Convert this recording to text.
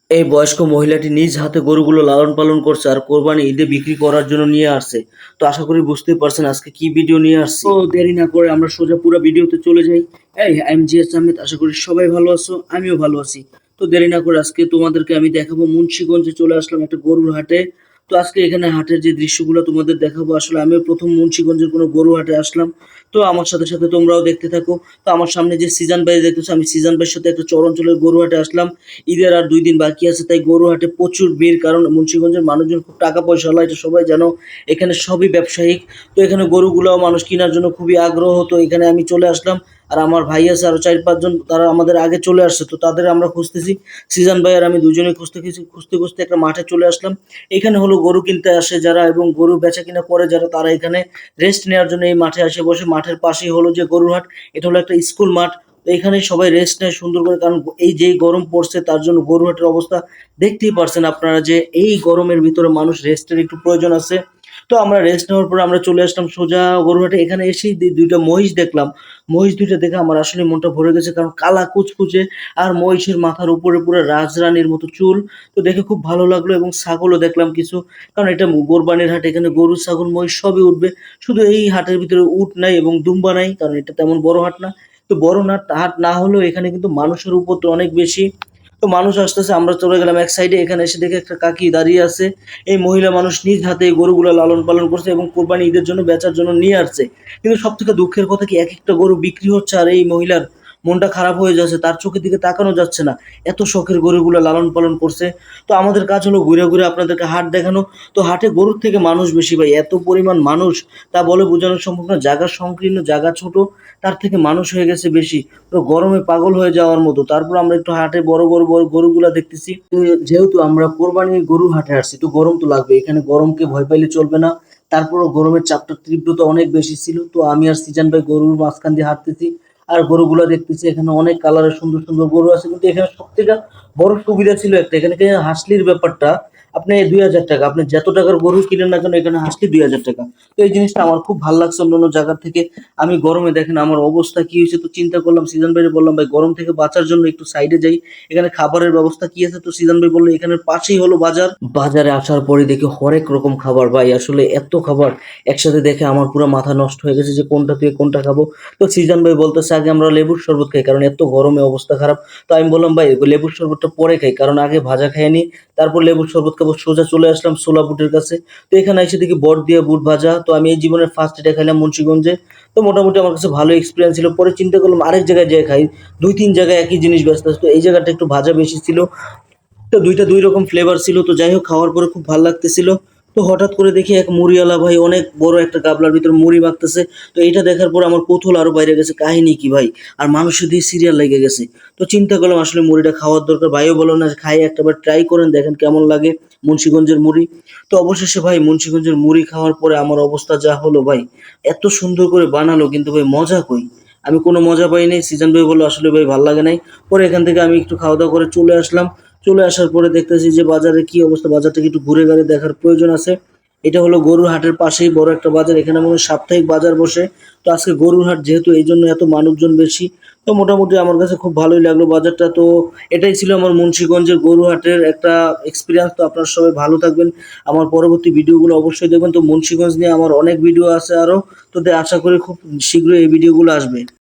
এই বয়স্ক মহিলাটি নিজ হাতে গরুগুলো লালন পালন করছে আর কোরবানি ঈদে বিক্রি করার জন্য নিয়ে আসছে। তো আশা করি বুঝতেই পারছেন আজকে কি ভিডিও নিয়ে আসছি। তো দেরি না করে আমরা সোজা পুরো ভিডিওতে চলে যাই। এই আমি জিএস আহমেদ, আশা করি সবাই ভালো আছো, আমিও ভালো আছি। তো দেরি না করে আজকে তোমাদেরকে আমি দেখাবো মুন্সিগঞ্জে চলে আসলাম একটা গরুর হাটে। তো আজকে এখানে হাটের যে দৃশ্যগুলো তোমাদের দেখাবো, আসলে আমিও প্রথম মুন্সিগঞ্জের কোনো গরু হাটে আসলাম। তো আমার সাথে সাথে তোমরাও দেখতে থাকো। তো আমার সামনে যে সিজন ভাই দেখতেছো, আমি সিজন ভাইয়ের সাথে একটা চরাঞ্চলের গরু হাটে আসলাম। ঈদের আর 2 দিন বাকি আছে, তাই গরু হাটে প্রচুর ভিড়, কারণ মুন্সিগঞ্জের মানুষজন খুব টাকা পয়সাওয়ালা, এটা সবাই জানো। এখানে সবই ব্যবসায়িক। তো এখানে গরুগুলো মানুষ কেনার জন্য খুবই আগ্রহ। তো এখানে আমি চলে আসলাম, আর আমার ভাই আছে আরো 4-5 জন, তারা আমাদের আগে চলে আসছে। তো তাদের আমরা খুঁজতেছি, সিজন ভাই আর আমি দুজনে খুঁজতেছি, খুঁজতে খুঁজতে একটা মাঠে চলে আসলাম। এখানে হলো গরু কিনতে আসে যারা এবং গরু বেচা কিনা করে যারা, তারা এখানে রেস্ট নেওয়ার জন্য এই মাঠে আসে বসে। মাঠের পাশেই হলো যে গরুর হাট, এটা হলো একটা স্কুল মাঠ। তো এখানে সবাই রেস্ট নেয় সুন্দর করে, কারণ এই যেই গরম পড়ছে তার জন্য গরুহাটের অবস্থা দেখতেই পারছেন আপনারা, যে এই গরমের ভিতরে মানুষ রেস্টের একটু প্রয়োজন আছে। তো আমরা রেস্ট নেওয়ার পর আমরা চলে আসলাম সোজা গরুহাটে। এখানে এসেই দুইটা মহিষ দেখলাম। মহিষ দুইটা দেখে আমার আসলে মনটা ভরে গেছে, কারণ কালা কুচকুচে আর মহিষের মাথার উপরে পুরো রাজরানীর মতো চুল। তো দেখে খুব ভালো লাগলো, এবং ছাগলও দেখলাম কিছু, কারণ এটা কোরবানির হাট, এখানে গরু ছাগল মহিষ সবই উঠবে। শুধু এই হাটের ভিতরে উট নাই এবং দুম্বা নাই, কারণ এটা তেমন বড় হাট না। তো বড় হাট না হলেও এখানে কিন্তু মানুষের উপদ্রব অনেক বেশি। তো মানুষ আসতেছে, আমরা চলে গেলাম এক সাইডে। এখানে এসে দেখে একটা কাকি দাঁড়িয়ে আছে। এই মহিলা মানুষ নিজ হাতে এই গরুগুলো লালন পালন করছে এবং কোরবানি ঈদের জন্য বেচার জন্য নিয়ে আসছে। কিন্তু সব থেকে দুঃখের কথা কি, এক একটা গরু বিক্রি হচ্ছে আর এই মহিলার মনটা খারাপ হয়ে যাচ্ছে, তার চোখের দিকে তাকানো যাচ্ছে না। এত শখের গরুগুলো লালন পালন করছে। তো আমাদের কাজ হলো ঘুরে ঘুরে আপনাদেরকে হাট দেখানো। তো হাটে গরুর থেকে মানুষ বেশি ভাই, এত পরিমাণ মানুষ তা বলে বোঝানো সম্ভব না। জায়গা সংকীর্ণ, জায়গা ছোট, তার থেকে মানুষ হয়ে গেছে বেশি। তো গরমে পাগল হয়ে যাওয়ার মতো। তারপর আমরা একটু হাটে বড় গরুগুলা দেখতেছি। যেহেতু আমরা কোরবানির গরুর হাটে আসছি, তো গরম তো লাগবে, এখানে গরমকে ভয় পাইলে চলবে না। তারপরও গরমের চাপটা তীব্রতা অনেক বেশি ছিল। তো আমি আর সিজান ভাই গরুর মাঝখান দিয়ে হাঁটতেছি আর গরুগুলা দেখতেছি। এখানে অনেক কালারের সুন্দর সুন্দর গরু আছে, কিন্তু এখানে সবথেকে বড় সুবিধা ছিল একটা, এখানে হাসলির ব্যাপারটা। আপনি 2,000 টাকা, আপনি যত টাকার গরু কিনেন না কেন, এখানে হাসলি 2,000 টাকা। তো এই জিনিসটা আমার খুব ভালো লাগছে অন্যান্য জায়গা থেকে। আমি গরমে দেখেন আমার অবস্থা কি হয়েছে, তো চিন্তা করলাম, সিজন ভাইরে বললাম ভাই গরম থেকে বাঁচার জন্য একটু সাইডে যাই, এখানে খাবারের ব্যবস্থা কি আছে। তো সিজন ভাই বললো এখানে পাশেই হলো বাজার। বাজারে আসার পরে দেখি হরেক রকম খাবার ভাই, আসলে এত খাবার একসাথে দেখে আমার পুরো মাথা নষ্ট হয়ে গেছে যে কোনটা থেকে কোনটা খাবো। তো সিজন ভাই বলতেছে আগে আমরা লেবুর শরবত খাই, কারণ এত গরমে অবস্থা খারাপ। তো আমি বললাম ভাই লেবুর শরবতটা পরে খাই, কারণ আগে ভাজা খেয়ে নি, তারপর লেবুর শরবত খাবো। সোজা চলে আসলাম সোলা বুটের কাছে। তো এখানে এসে দেখি বট দিয়ে বুট ভাজা। তো আমি এই জীবনের ফার্স্ট এটা খাইলাম মুন্সিগঞ্জে। তো মোটামুটি আমার কাছে ভালো এক্সপিরিয়েন্স ছিল। পরে চিন্তা করলাম আরেক জায়গায় যেয়ে খাই, 2-3 জায়গায় একই জিনিস ব্যস্ত আছে। তো এই জায়গাটা একটু ভাজা বেশি ছিল। তো দুইটা 2 রকম ফ্লেভার ছিল। তো যাই হোক, খাওয়ার পরে খুব ভাল লাগতেছিল। তো হঠাৎ করে দেখি এক মুড়িওয়ালা ভাই অনেক বড় একটা গাবলার ভিতর মুড়ি মাখতেছে। তো এইটা দেখার পর আমার কৌতূহল আরো বাইরে গেছে, কাহিনী কি ভাই, আর মানুষের দিয়ে সিরিয়াল লেগে গেছে। তো চিন্তা করলাম আসলে মুড়িটা খাওয়ার দরকার। ভাইও বললো না খাই একটাবার ট্রাই করেন, দেখেন কেমন লাগে মুন্সিগঞ্জের মুড়ি। তো অবশেষে ভাই মুন্সিগঞ্জের মুড়ি খাওয়ার পরে আমার অবস্থা যা হলো ভাই, এত সুন্দর করে বানালো, কিন্তু ভাই মজা কই, আমি কোনো মজা পাই নাই। সিজন ভাই বললো আসলে ভাই ভাল লাগে নাই। পরে এখান থেকে আমি একটু খাওয়া দাওয়া করে চলে আসলাম। চলে আসার পরে দেখতেছি যে বাজারে কি অবস্থা, বাজারটাকে একটু ঘুরে ঘুরে দেখার প্রয়োজন আছে। এটা হলো গরুর হাটের পাশেই বড় একটা বাজার, এখানে মনে হয় সাপ্তাহিক বাজার বসে। তো আজকে গরুর হাট যেহেতু, এই জন্য এত মানুষজন বেশি। তো মোটামুটি আমার কাছে খুব ভালোই লাগলো বাজারটা। তো এটাই ছিল আমার মুন্সিগঞ্জের গরু হাটের একটা এক্সপিরিয়েন্স। তো আপনারা সবাই ভালো থাকবেন, আমার পরবর্তী ভিডিওগুলো অবশ্যই দেখবেন। তো মুন্সিগঞ্জ নিয়ে আমার অনেক ভিডিও আছে আরো। তো আশা করি খুব শীঘ্রই এই ভিডিওগুলো আসবে।